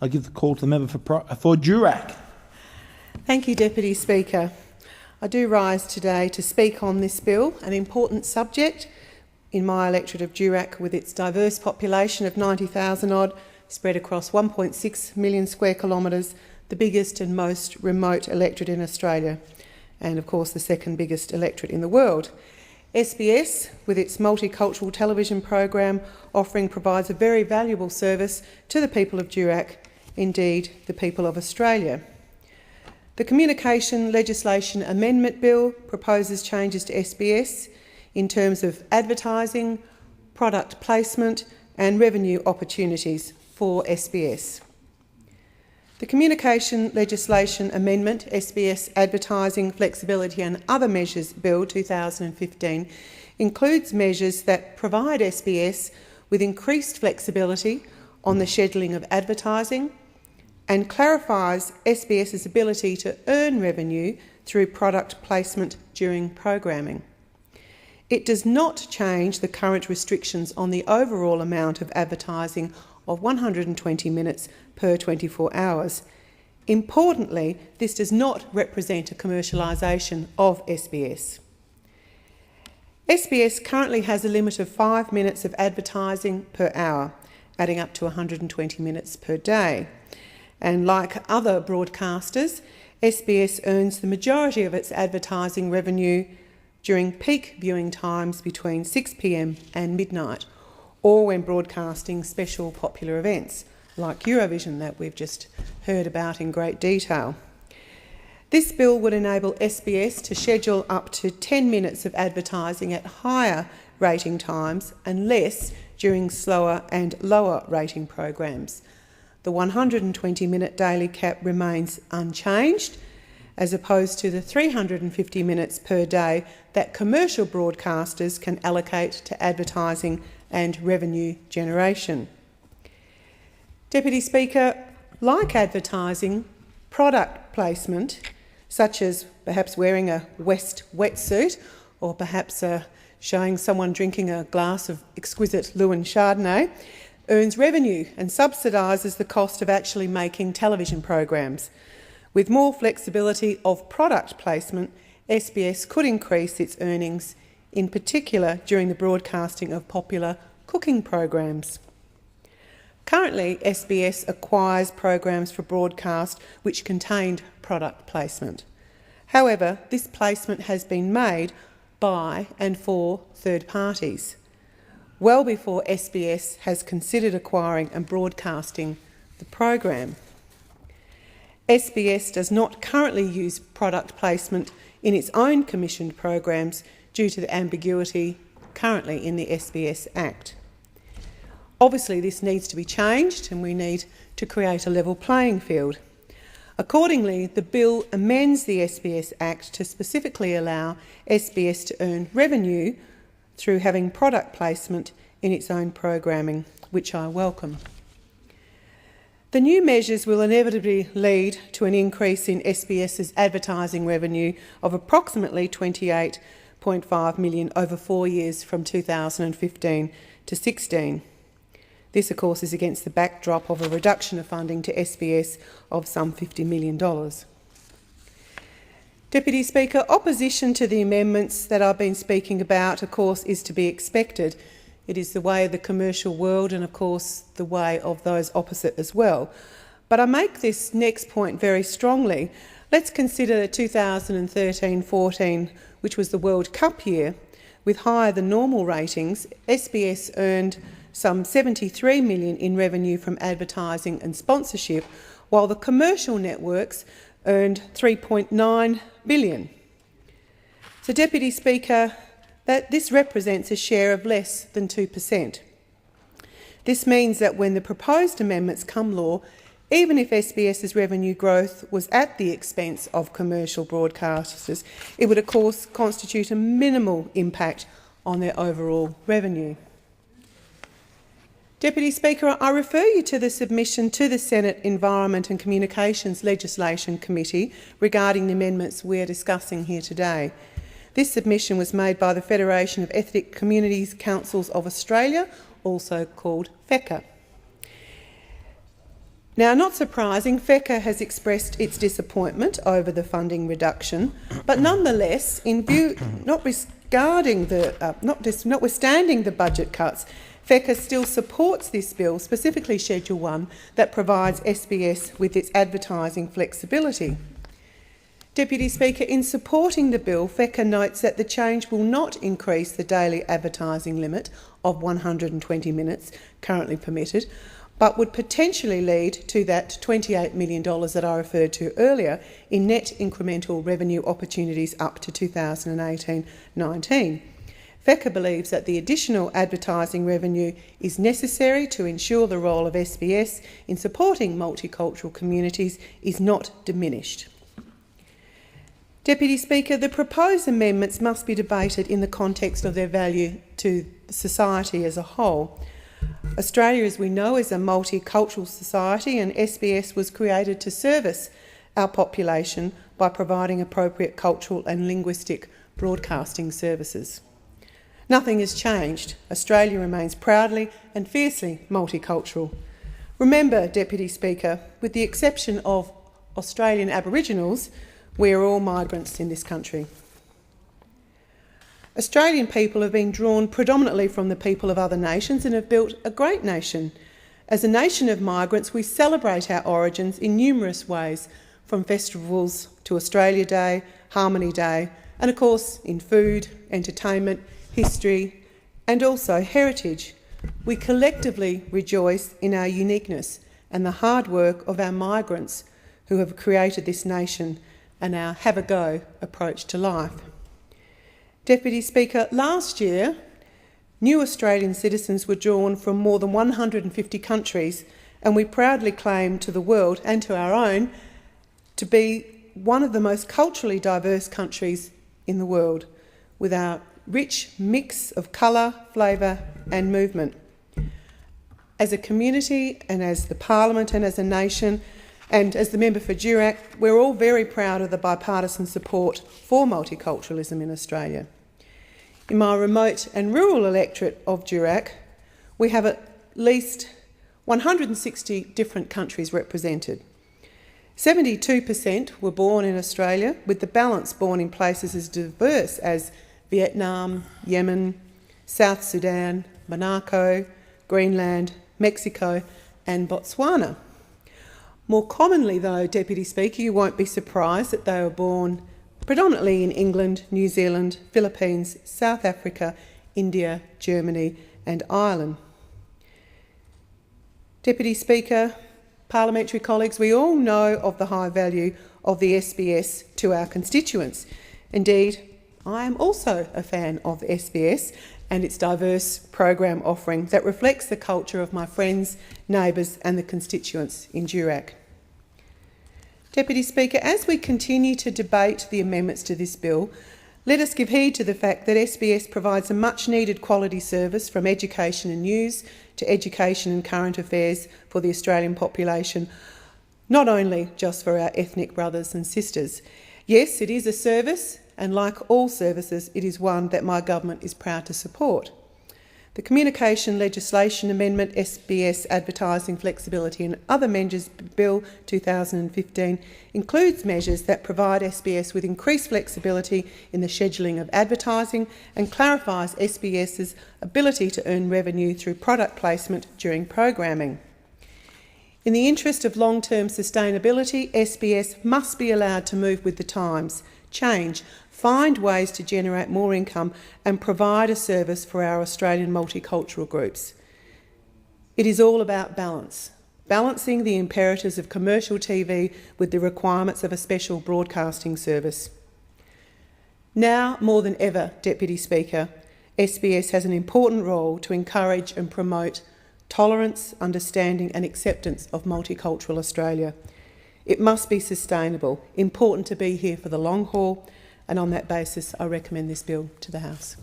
I give the call to the member for Durack. Thank you, Deputy Speaker. I do rise today to speak on this bill, an important subject in my electorate of Durack, with its diverse population of 90,000 odd, spread across 1.6 million square kilometres, the biggest and most remote electorate in Australia, and of course the second biggest electorate in the world. SBS, with its multicultural television program offering, provides a very valuable service to the people of Durack, indeed the people of Australia. The Communication Legislation Amendment Bill proposes changes to SBS in terms of advertising, product placement and revenue opportunities for SBS. The Communication Legislation Amendment, SBS Advertising, Flexibility and Other Measures Bill 2015 includes measures that provide SBS with increased flexibility on the scheduling of advertising and clarifies SBS's ability to earn revenue through product placement during programming. It does not change the current restrictions on the overall amount of advertising of 120 minutes per 24 hours. Importantly, this does not represent a commercialisation of SBS. SBS currently has a limit of 5 minutes of advertising per hour, adding up to 120 minutes per day. And like other broadcasters, SBS earns the majority of its advertising revenue during peak viewing times between 6 p.m. and midnight, or when broadcasting special popular events like Eurovision that we've just heard about in great detail. This bill would enable SBS to schedule up to 10 minutes of advertising at higher rating times and less during slower and lower rating programs. The 120-minute daily cap remains unchanged, as opposed to the 350 minutes per day that commercial broadcasters can allocate to advertising and revenue generation. Deputy Speaker, like advertising, product placement, such as perhaps wearing a West wetsuit or perhaps showing someone drinking a glass of exquisite Lewin Chardonnay, earns revenue and subsidises the cost of actually making television programs. With more flexibility of product placement, SBS could increase its earnings, in particular during the broadcasting of popular cooking programs. Currently, SBS acquires programs for broadcast which contained product placement. However, this placement has been made by and for third parties, well before SBS has considered acquiring and broadcasting the program. SBS does not currently use product placement in its own commissioned programs due to the ambiguity currently in the SBS Act. Obviously, this needs to be changed and we need to create a level playing field. Accordingly, the bill amends the SBS Act to specifically allow SBS to earn revenue through having product placement in its own programming, which I welcome. The new measures will inevitably lead to an increase in SBS's advertising revenue of approximately $28.5 million over 4 years from 2015 to 16. This, of course, is against the backdrop of a reduction of funding to SBS of some $50 million. Deputy Speaker, opposition to the amendments that I've been speaking about, of course, is to be expected. It is the way of the commercial world and, of course, the way of those opposite as well. But I make this next point very strongly. Let's consider 2013-14, which was the World Cup year. With higher than normal ratings, SBS earned some $73 million in revenue from advertising and sponsorship, while the commercial networks earned $3.9 billion. So, Deputy Speaker, this represents a share of less than 2%. This means that when the proposed amendments come law, even if SBS's revenue growth was at the expense of commercial broadcasters, it would of course constitute a minimal impact on their overall revenue. Deputy Speaker, I refer you to the submission to the Senate Environment and Communications Legislation Committee regarding the amendments we are discussing here today. This submission was made by the Federation of Ethnic Communities Councils of Australia, also called FECA. Now, not surprising, FECA has expressed its disappointment over the funding reduction, but nonetheless, notwithstanding the budget cuts, FECA still supports this bill, specifically Schedule 1, that provides SBS with its advertising flexibility. Deputy Speaker, in supporting the bill, FECA notes that the change will not increase the daily advertising limit of 120 minutes currently permitted, but would potentially lead to that $28 million that I referred to earlier in net incremental revenue opportunities up to 2018-19. FECA believes that the additional advertising revenue is necessary to ensure the role of SBS in supporting multicultural communities is not diminished. Deputy Speaker, the proposed amendments must be debated in the context of their value to society as a whole. Australia, as we know, is a multicultural society, and SBS was created to service our population by providing appropriate cultural and linguistic broadcasting services. Nothing has changed. Australia remains proudly and fiercely multicultural. Remember, Deputy Speaker, with the exception of Australian Aboriginals, we are all migrants in this country. Australian people have been drawn predominantly from the people of other nations and have built a great nation. As a nation of migrants, we celebrate our origins in numerous ways, from festivals to Australia Day, Harmony Day, and of course in food, entertainment, history, and also heritage. We collectively rejoice in our uniqueness and the hard work of our migrants who have created this nation and our have-a-go approach to life. Deputy Speaker, last year, new Australian citizens were drawn from more than 150 countries, and we proudly claim to the world and to our own to be one of the most culturally diverse countries in the world, with our rich mix of colour, flavour and movement. As a community and as the Parliament and as a nation and as the member for Durack, we're all very proud of the bipartisan support for multiculturalism in Australia. In my remote and rural electorate of Durack, we have at least 160 different countries represented. 72% were born in Australia, with the balance born in places as diverse as Vietnam, Yemen, South Sudan, Monaco, Greenland, Mexico and Botswana. More commonly though, Deputy Speaker, you won't be surprised that they were born predominantly in England, New Zealand, Philippines, South Africa, India, Germany and Ireland. Deputy Speaker, parliamentary colleagues, we all know of the high value of the SBS to our constituents. Indeed, I am also a fan of SBS and its diverse program offering that reflects the culture of my friends, neighbours and the constituents in Durack. Deputy Speaker, as we continue to debate the amendments to this bill, let us give heed to the fact that SBS provides a much-needed quality service from education and news to education and current affairs for the Australian population, not only just for our ethnic brothers and sisters. Yes, it is a service, and like all services, it is one that my government is proud to support. The Communication Legislation Amendment, SBS Advertising Flexibility and Other Measures Bill 2015 includes measures that provide SBS with increased flexibility in the scheduling of advertising and clarifies SBS's ability to earn revenue through product placement during programming. In the interest of long-term sustainability, SBS must be allowed to move with the times, change, find ways to generate more income and provide a service for our Australian multicultural groups. It is all about balance, balancing the imperatives of commercial TV with the requirements of a special broadcasting service. Now more than ever, Deputy Speaker, SBS has an important role to encourage and promote tolerance, understanding and acceptance of multicultural Australia. It must be sustainable, important to be here for the long haul, and on that basis I recommend this bill to the House.